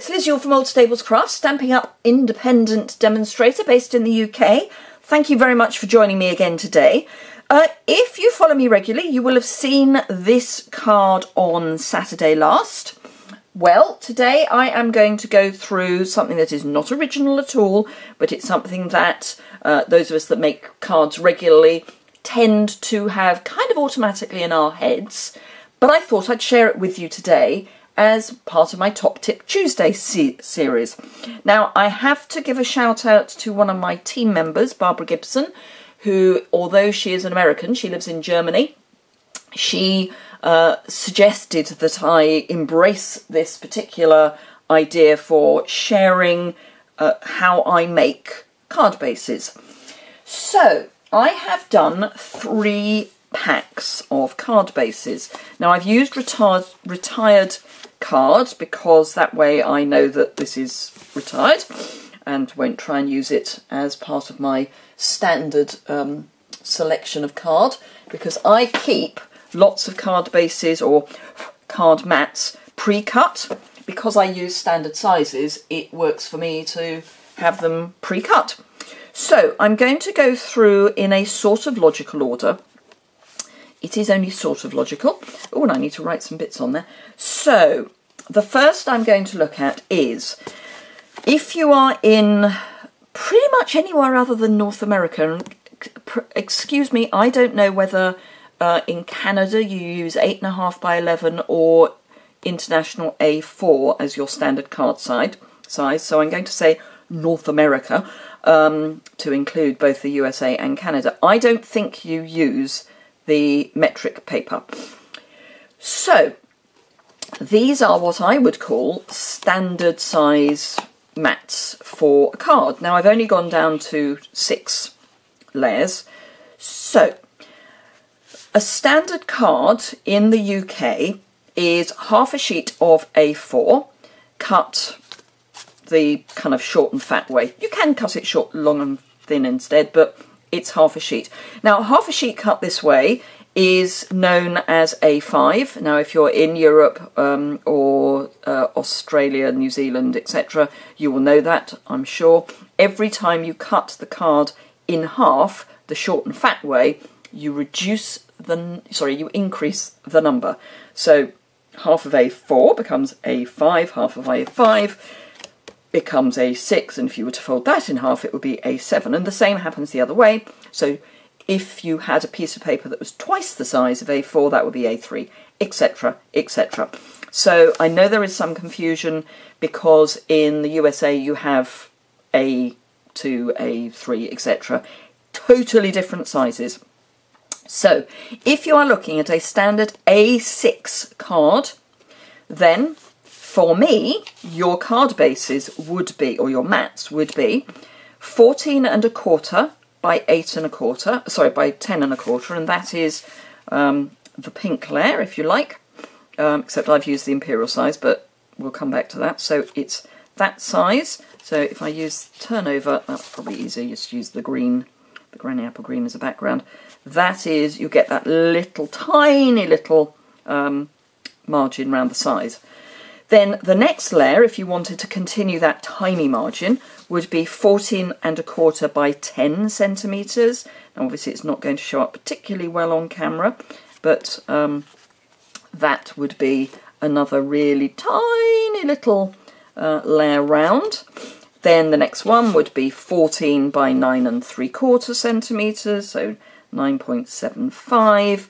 it's Liz Yuille from Old Stables Crafts, Stampin' Up! Independent demonstrator based in the UK. Thank you very much for joining me again today. If you follow me regularly, you will have seen this card on Saturday last. Well, today I am going to go through something that is not original at all, but it's something that those of us that make cards regularly tend to have kind of automatically in our heads. But I thought I'd share it with you today as part of my Top Tip Tuesday series. Now, I have to give a shout out to one of my team members, Barbara Gibson, who, although she is an American, she lives in Germany. She suggested that I embrace this particular idea for sharing how I make card bases. So, I have done 3 packs of card bases. Now, I've used retired cards because that way I know that this is retired and won't try and use it as part of my standard selection of card, because I keep lots of card bases or card mats pre-cut. Because I use standard sizes, it works for me to have them pre-cut. So I'm going to go through in a sort of logical order. It is only sort of logical. Oh, and I need to write some bits on there. So, the first I'm going to look at is, if you are in pretty much anywhere other than North America, and excuse me, I don't know whether in Canada you use 8.5 by 11 or International A4 as your standard card size, so I'm going to say North America to include both the USA and Canada. I don't think you use the metric paper. So these are what I would call standard size mats for a card. Now, I've only gone down to 6 layers. So a standard card in the UK is half a sheet of A4 cut the kind of short and fat way. You can cut it short, long and thin instead, but it's half a sheet. Now, half a sheet cut this way is known as A5. Now, if you're in Europe or Australia, New Zealand, etc., you will know that, I'm sure. Every time you cut the card in half, the short and fat way, you increase the number. So half of A4 becomes A5, half of A5 becomes A6, and if you were to fold that in half, it would be A7, and the same happens the other way. So if you had a piece of paper that was twice the size of A4, that would be A3, etc., etc. So I know there is some confusion because in the USA you have A2, A3, etc. Totally different sizes. So if you are looking at a standard A6 card, then for me, your card bases would be, or your mats would be, 14.25 by 8.25, sorry, by 10.25, and that is the pink layer, if you like, except I've used the imperial size, but we'll come back to that. So it's that size. So if I use turnover, that's probably easier, just use the green, the granny apple green as a background. That is, you get that little, tiny little margin around the size. Then the next layer, if you wanted to continue that tiny margin, would be 14.25 by 10 centimetres. Now, obviously, it's not going to show up particularly well on camera, but that would be another really tiny little layer round. Then the next one would be 14 by 9.75 centimetres, so 9.75.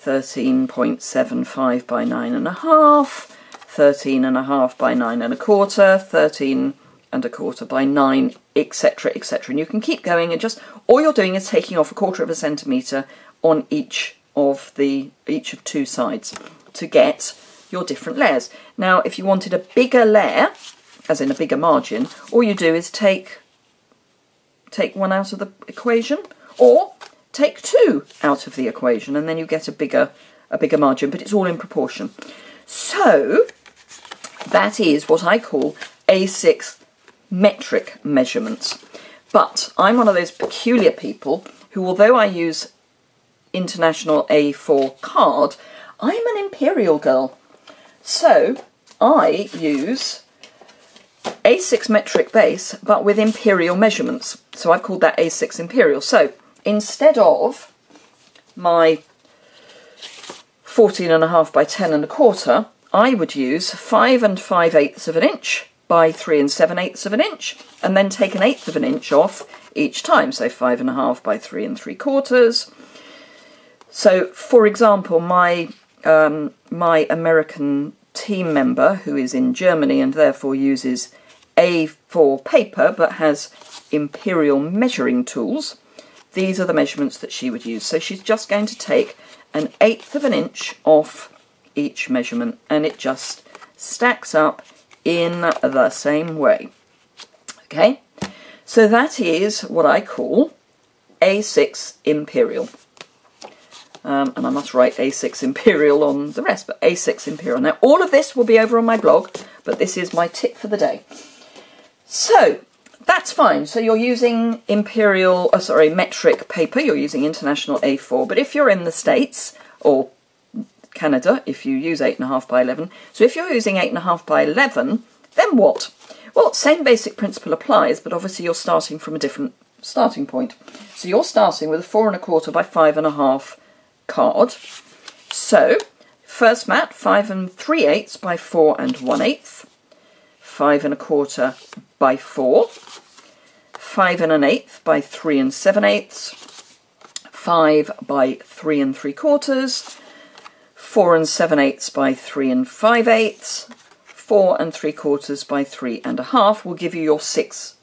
13.75 by 9.5, 13.5 by 9.25, 13.25 by 9, etc., etc. And you can keep going, and just all you're doing is taking off 1/4 centimetre on each of 2 sides to get your different layers. Now, if you wanted a bigger layer, as in a bigger margin, all you do is take one out of the equation, or take 2 out of the equation, and then you get a bigger margin, but it's all in proportion. So that is what I call A6 metric measurements. But I'm one of those peculiar people who, although I use International A4 card, I'm an imperial girl. So I use A6 metric base, but with imperial measurements. So I've called that A6 imperial. So instead of my 14.5 by 10.25, I would use 5 5/8 of an inch by 3 7/8 of an inch, and then take 1/8 of an inch off each time. So 5.5 by 3 3/4. So, for example, my American team member, who is in Germany and therefore uses A4 paper but has imperial measuring tools, these are the measurements that she would use. So she's just going to take 1/8 of an inch off each measurement, and it just stacks up in the same way. Okay, so that is what I call A6 imperial. And I must write A6 imperial on the rest, but A6 imperial. Now, all of this will be over on my blog, but this is my tip for the day. So that's fine. So you're using metric paper. You're using international A4. But if you're in the States or Canada, if you use 8.5 by 11, so if you're using 8.5 by 11, then what? Well, same basic principle applies, but obviously you're starting from a different starting point. So you're starting with a 4 1/4 by 5.5 card. So first mat, 5 3/8 by 4 1/8, 5 1/4 by 4, 5 1/8 by 3 7/8, 5 by 3 3/4, 4 7/8 by 3 5/8, 4 3/4 by 3 1/2 will give you your 6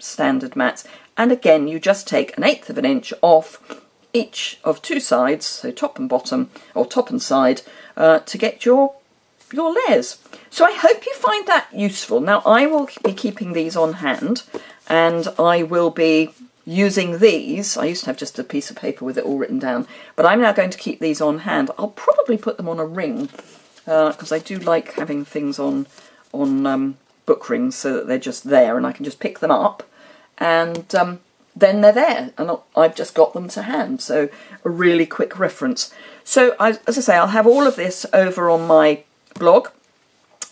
standard mats. And again, you just take 1/8 of an inch off each of 2 sides, so top and bottom, or top and side, to get your layers. So I hope you find that useful. Now, I will be keeping these on hand, and I will be using these. I used to have just a piece of paper with it all written down, but I'm now going to keep these on hand. I'll probably put them on a ring, because I do like having things on book rings so that they're just there and I can just pick them up, and then they're there and I've just got them to hand. So a really quick reference. So as I say, I'll have all of this over on my blog.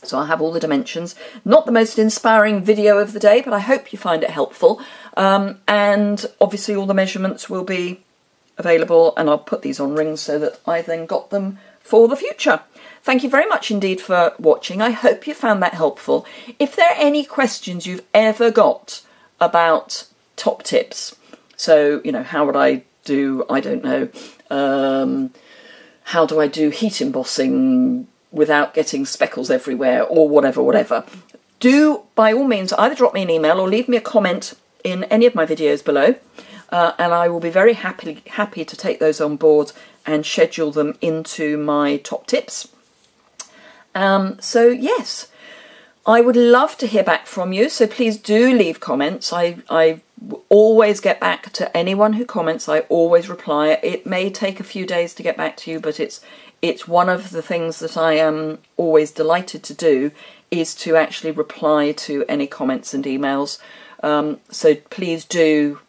So I'll have all the dimensions. Not the most inspiring video of the day, but I hope you find it helpful. And obviously all the measurements will be available, and I'll put these on rings so that I then got them for the future. Thank you very much indeed for watching. I hope you found that helpful. If there are any questions you've ever got about top tips, so, you know, how would I do, I don't know, how do I do heat embossing without getting speckles everywhere, or whatever, do by all means either drop me an email or leave me a comment in any of my videos below, and I will be very happy to take those on board and schedule them into my top tips. So yes, I would love to hear back from you, so please do leave comments. I always get back to anyone who comments. I always reply. It may take a few days to get back to you, but it's one of the things that I am always delighted to do, is to actually reply to any comments and emails. So please do,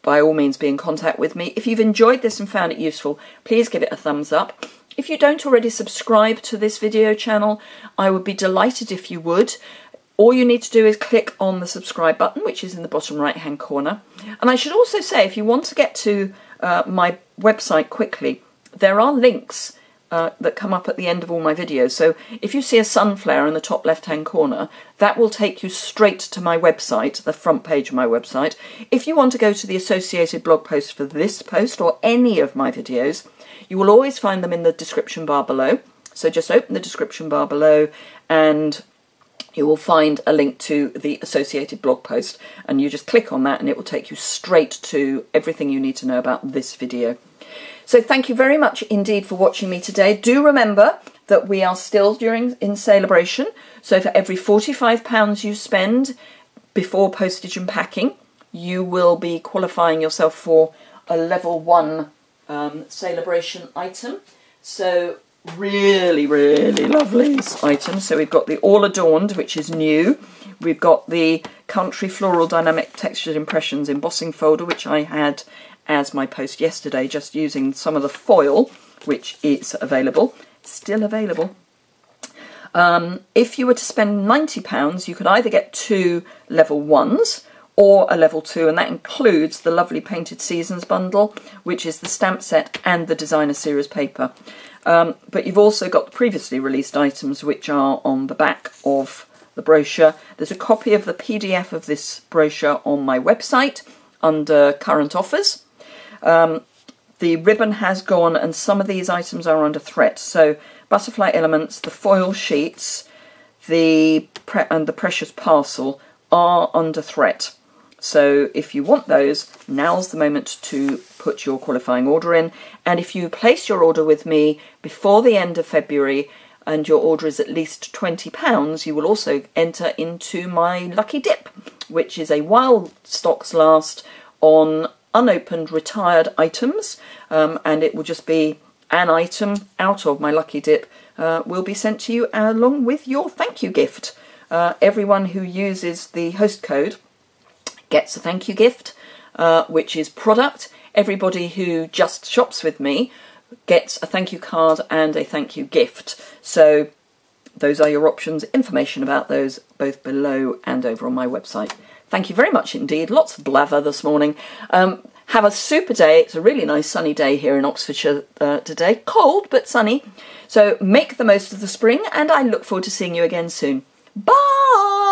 by all means, be in contact with me. If you've enjoyed this and found it useful, please give it a thumbs up. If you don't already subscribe to this video channel, I would be delighted if you would. All you need to do is click on the subscribe button, which is in the bottom right hand corner. And I should also say, if you want to get to my website quickly, there are links that come up at the end of all my videos. So if you see a sunflower in the top left hand corner, that will take you straight to my website, the front page of my website. If you want to go to the associated blog post for this post or any of my videos, you will always find them in the description bar below. So just open the description bar below and you will find a link to the associated blog post, and you just click on that and it will take you straight to everything you need to know about this video. So thank you very much indeed for watching me today. Do remember that we are still in celebration. So for every £45 you spend before postage and packing, you will be qualifying yourself for a level 1 celebration item. So really lovely item. So we've got the All Adorned, which is new. We've got the Country Floral Dynamic Textured Impressions embossing folder, which I had as my post yesterday, just using some of the foil, which is available, still available. If you were to spend £90, you could either get 2 level 1s or a level 2, and that includes the lovely Painted Seasons bundle, which is the stamp set and the designer series paper. But you've also got the previously released items, which are on the back of the brochure. There's a copy of the PDF of this brochure on my website under current offers. The ribbon has gone, and some of these items are under threat. So Butterfly Elements, the foil sheets, and the Precious Parcel are under threat. So if you want those, now's the moment to put your qualifying order in. And if you place your order with me before the end of February and your order is at least £20, you will also enter into my Lucky Dip, which is a while stocks last on unopened retired items, and it will just be an item out of my Lucky Dip will be sent to you along with your thank you gift. Everyone who uses the host code gets a thank you gift, which is product. Everybody who just shops with me gets a thank you card and a thank you gift. So those are your options. Information about those both below and over on my website. Thank you very much indeed. Lots of blather this morning. Have a super day. It's a really nice sunny day here in Oxfordshire today. Cold, but sunny. So make the most of the spring, and I look forward to seeing you again soon. Bye!